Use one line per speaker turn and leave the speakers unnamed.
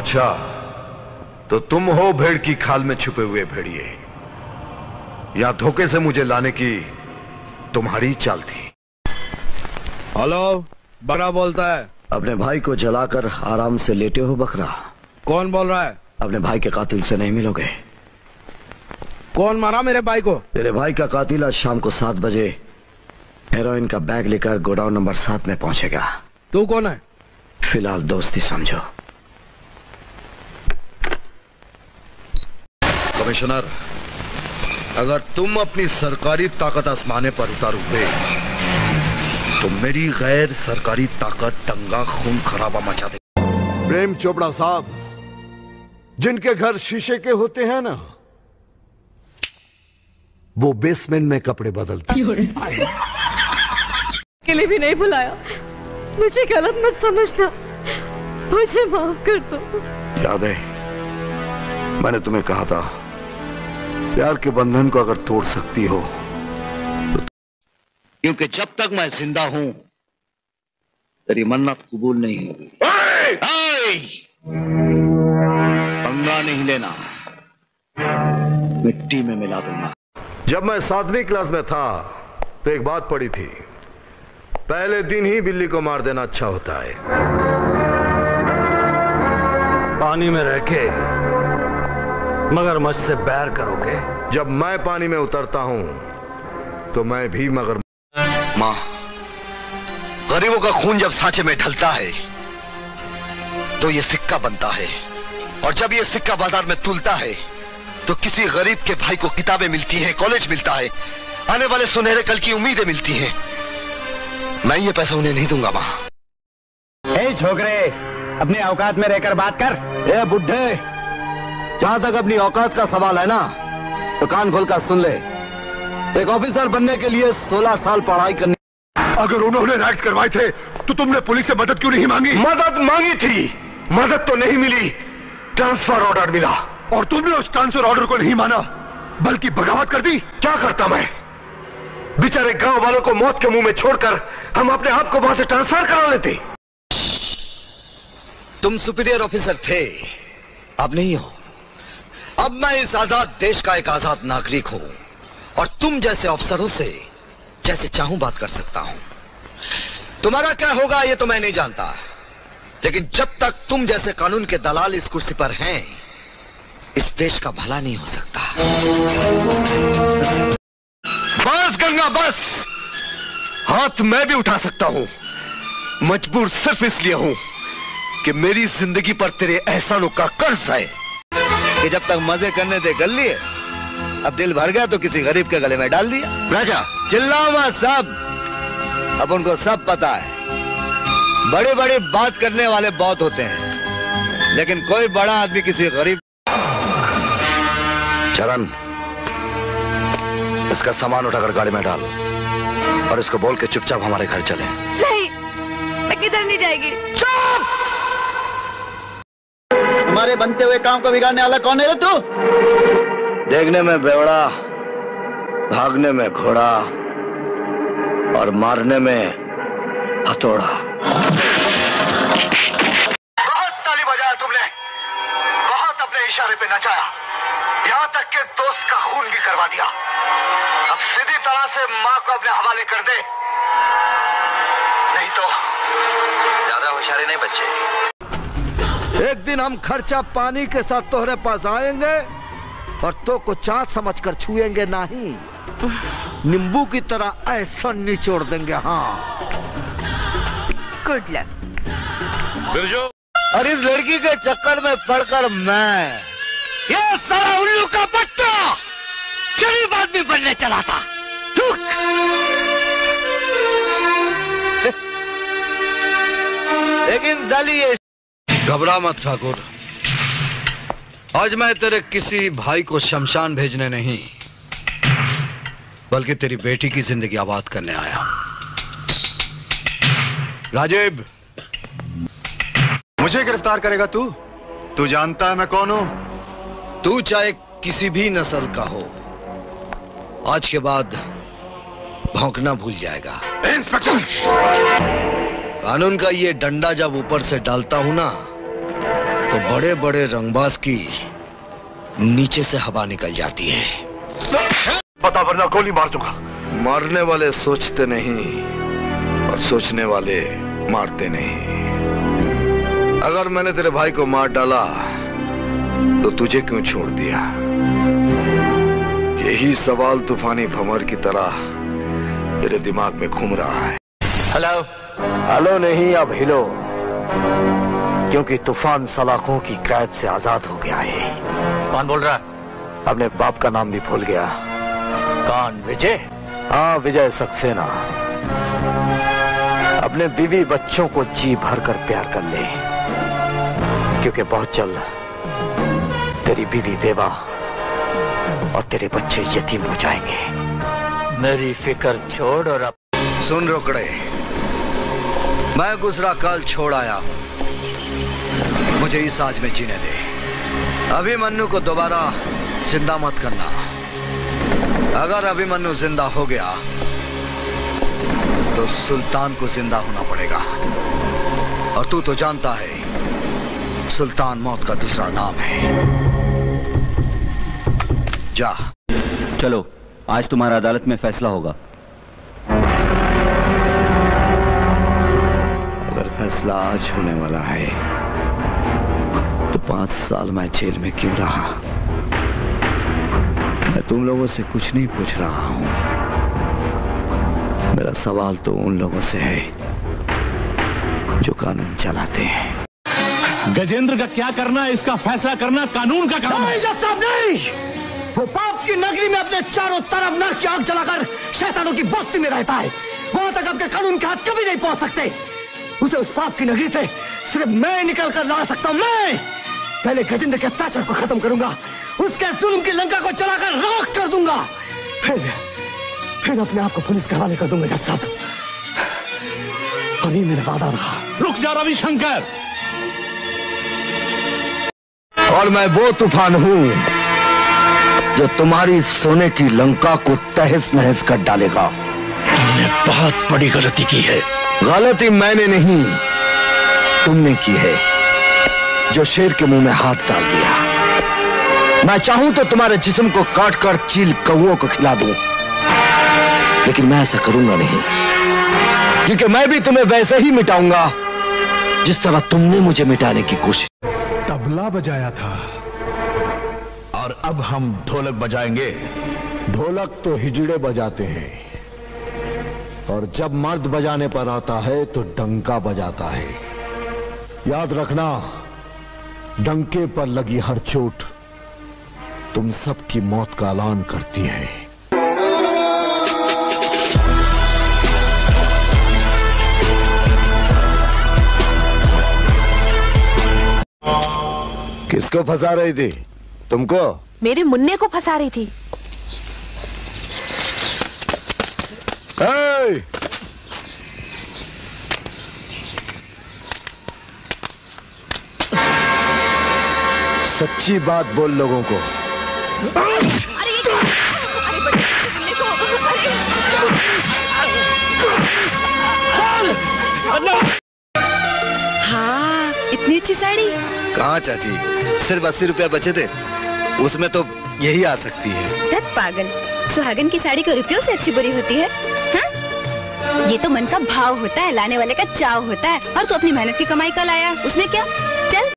अच्छा, तो तुम हो भेड़ की खाल में छुपे हुए भेड़िए, या धोखे से मुझे लाने की तुम्हारी चाल थी?
हेलो, बकरा बोलता है।
अपने भाई को जलाकर आराम से लेटे हो बकरा?
कौन बोल रहा है?
अपने भाई के कातिल से नहीं मिलोगे।
कौन मारा मेरे भाई को?
तेरे भाई का कातिल आज शाम को 7 बजे हेरोइन का बैग लेकर गोडाउन नंबर 7 में पहुंचेगा।
तू कौन है?
फिलहाल दोस्ती समझो।
कमिश्नर, अगर तुम अपनी सरकारी ताकत आसमाने पर उतारोगे तो मेरी गैर सरकारी ताकत दंगा खून खराबा मचा दे।
प्रेम चोपड़ा साहब, जिनके घर शीशे के होते हैं ना, वो बेसमेंट में कपड़े बदलते
के लिए भी नहीं बुलाया। मुझे गलत मत समझना, मुझे माफ कर दो।
याद है मैंने तुम्हें कहा था, प्यार के बंधन को अगर तोड़ सकती हो तो,
क्योंकि जब तक मैं जिंदा हूं तेरी मन्नत कबूल नहीं होगी। पंगा नहीं लेना, मिट्टी में मिला दूंगा।
जब मैं 7वीं क्लास में था तो एक बात पढ़ी थी, पहले दिन ही बिल्ली को मार देना अच्छा होता है। पानी में रह के मगरमच्छ से बैर करोगे। जब मैं पानी में उतरता हूं तो मैं भी
मां, गरीबों का खून जब सांचे में ढलता है तो ये सिक्का बनता है, और जब ये सिक्का बाजार में तुलता है तो किसी गरीब के भाई को किताबें मिलती हैं, कॉलेज मिलता है, आने वाले सुनहरे कल की उम्मीदें मिलती हैं। मैं ये पैसा उन्हें नहीं दूंगा मां।
ए छोकरे, अपनी औकात में रहकर बात कर।
ए बुड्ढे, जहां तक अपनी औकात का सवाल है ना, तो कान खोलकर सुन ले। एक ऑफिसर बनने के लिए 16 साल पढ़ाई करनी।
अगर उन्होंने राइट करवाए थे तो तुमने पुलिस से मदद क्यों नहीं मांगी? मदद मांगी थी, मदद तो नहीं मिली, ट्रांसफर ऑर्डर मिला, और तुमने उस ट्रांसफर ऑर्डर को नहीं माना बल्कि बगावत कर दी। क्या करता मैं? बेचारे गांव वालों को मौत के मुंह में छोड़कर हम अपने आप को वहां से ट्रांसफर करा लेते।
तुम सुपीरियर ऑफिसर थे, अब नहीं हो। अब मैं इस आजाद देश का एक आजाद नागरिक हूं, और तुम जैसे अफसरों से जैसे चाहूं बात कर सकता हूं। तुम्हारा क्या होगा ये तो मैं नहीं जानता, लेकिन जब तक तुम जैसे कानून के दलाल इस कुर्सी पर हैं, इस देश का भला नहीं हो सकता।
बस गंगा बस, हाथ मैं भी उठा सकता हूं, मजबूर सिर्फ इसलिए हूं कि मेरी जिंदगी पर तेरे एहसानों का कर्ज है।
कि जब तक मजे करने थे कर लिए, अब दिल भर गया तो किसी गरीब के गले में डाल दिया। राजा चिल्लाओ मत सब, अब उनको सब पता है। बड़े बड़े बात करने वाले बहुत होते हैं, लेकिन कोई बड़ा आदमी किसी गरीब।
चरण, इसका सामान उठाकर गाड़ी में डाल, और इसको बोल के चुपचाप हमारे घर चले।
नहीं, मैं किधर नहीं जाएगी।
चुप! तुम्हारे बनते हुए काम को बिगाड़ने वाला कौन है रे तू?
देखने में बेवड़ा, भागने में घोड़ा, और मारने में हथौड़ा।
बहुत ताली बजाया तुमने, बहुत अपने इशारे पे नचाया, यहाँ तक के दोस्त का खून भी करवा दिया। अब सीधी तरह से माँ को अपने हवाले कर दे, नहीं तो
ज्यादा होशियारी नहीं बच्चे।
एक दिन हम खर्चा पानी के साथ तोहरे पास आएंगे और तो को चाँद समझकर छुएंगे नहीं, नींबू की तरह ऐसा निचोड़ देंगे। हाँ,
गुड लक।
और इस लड़की के चक्कर में पड़कर मैं ये सारा उल्लू का बच्चा शरीफ आदमी बनने चला था। लेकिन दली ये।
घबरा मत ठाकुर, आज मैं तेरे किसी भाई को शमशान भेजने नहीं, बल्कि तेरी बेटी की जिंदगी आबाद करने आया। राजीव,
मुझे गिरफ्तार करेगा तू? तू जानता है मैं कौन हूं?
तू चाहे किसी भी नस्ल का हो, आज के बाद भौंकना भूल जाएगा।
इंस्पेक्टर,
कानून का ये डंडा जब ऊपर से डालता हूं ना,
तो बड़े बड़े रंगबाज की नीचे से हवा निकल जाती है।
बता वरना गोली मार दूंगा।
मारने वाले सोचते नहीं और सोचने वाले मारते नहीं। अगर मैंने तेरे भाई को मार डाला तो तुझे क्यों छोड़ दिया? यही सवाल तूफानी भंवर की तरह तेरे दिमाग में घूम रहा है।
हेलो। हेलो नहीं, अब हिलो, क्योंकि तूफान सलाखों की कैद से आजाद हो गया है।
कौन बोल रहा?
अपने बाप का नाम भी भूल गया।
कौन? विजय?
हाँ, विजय सक्सेना। अपने बीवी बच्चों को जी भर कर प्यार कर ले, क्योंकि बहुत जल्द तेरी बीवी बेवा और तेरे बच्चे यतीम हो जाएंगे।
मेरी फिक्र छोड़ और अब
सुन रोकड़े, मैं गुजरा कल छोड़ आया, मुझे इस आज में जीने दे। अभिमन्यु को दोबारा जिंदा मत करना। अगर अभिमन्यु जिंदा हो गया तो सुल्तान को जिंदा होना पड़ेगा, और तू तो जानता है सुल्तान मौत का दूसरा नाम है। जा।
चलो, आज तुम्हारा अदालत में फैसला होगा।
अगर फैसला आज होने वाला है तो 5 साल मैं जेल में क्यों रहा? मैं तुम लोगों से कुछ नहीं पूछ रहा हूं। मेरा सवाल तो उन लोगों से है जो कानून चलाते हैं।
गजेंद्र का क्या करना है, इसका फैसला करना कानून का काम है।
जज साहब नहीं, वो पाप की नगरी में अपने चारों तरफ नरक की आग जलाकर शैतानों की बस्ती में रहता है। वहां तक आपके कानून के हाथ कभी नहीं पहुंच सकते। उसे उस पाप की नगरी से सिर्फ मैं निकल कर ला सकता हूं। मैं पहले गजेंद्र के अत्याचार को खत्म करूंगा, उसके जुल्म की लंका को चलाकर राख कर दूंगा, फिर अपने आप को पुलिस के हवाले कर दूंगा। जज साहब, अभी मेरा वादा रहा।
रुक जा रविशंकर।
और मैं वो तूफान हूं जो तुम्हारी सोने की लंका को तहस नहस कर डालेगा।
तुमने बहुत बड़ी गलती की है।
गलती मैंने नहीं, तुमने की है, जो शेर के मुंह में हाथ डाल दिया। मैं चाहूं तो तुम्हारे जिस्म को काट कर चील कौओं को खिला दूं, लेकिन मैं ऐसा करूंगा नहीं, क्योंकि मैं भी तुम्हें वैसे ही मिटाऊंगा जिस तरह तुमने मुझे मिटाने की कोशिश।
तबला बजाया था और अब हम ढोलक बजाएंगे।
ढोलक तो हिजड़े बजाते हैं, और जब मर्द बजाने पर आता है तो डंका बजाता है। याद रखना, डंके पर लगी हर चोट तुम सबकी मौत का ऐलान करती है।
किसको फंसा रही थी? तुमको?
मेरे मुन्ने को फंसा रही थी।
सच्ची बात बोल लोगों को।
अरे ये अरे मुन्ने को, हाँ, इतनी अच्छी साड़ी।
कहाँ चाची, सिर्फ 80 रुपया बचे थे, उसमें तो यही आ सकती है।
धत पागल, सुहागन की साड़ी को रुपयों से अच्छी बुरी होती है? हाँ? ये तो मन का भाव होता है, लाने वाले का चाव होता है। और तू अपनी मेहनत की कमाई का लाया, उसमें क्या?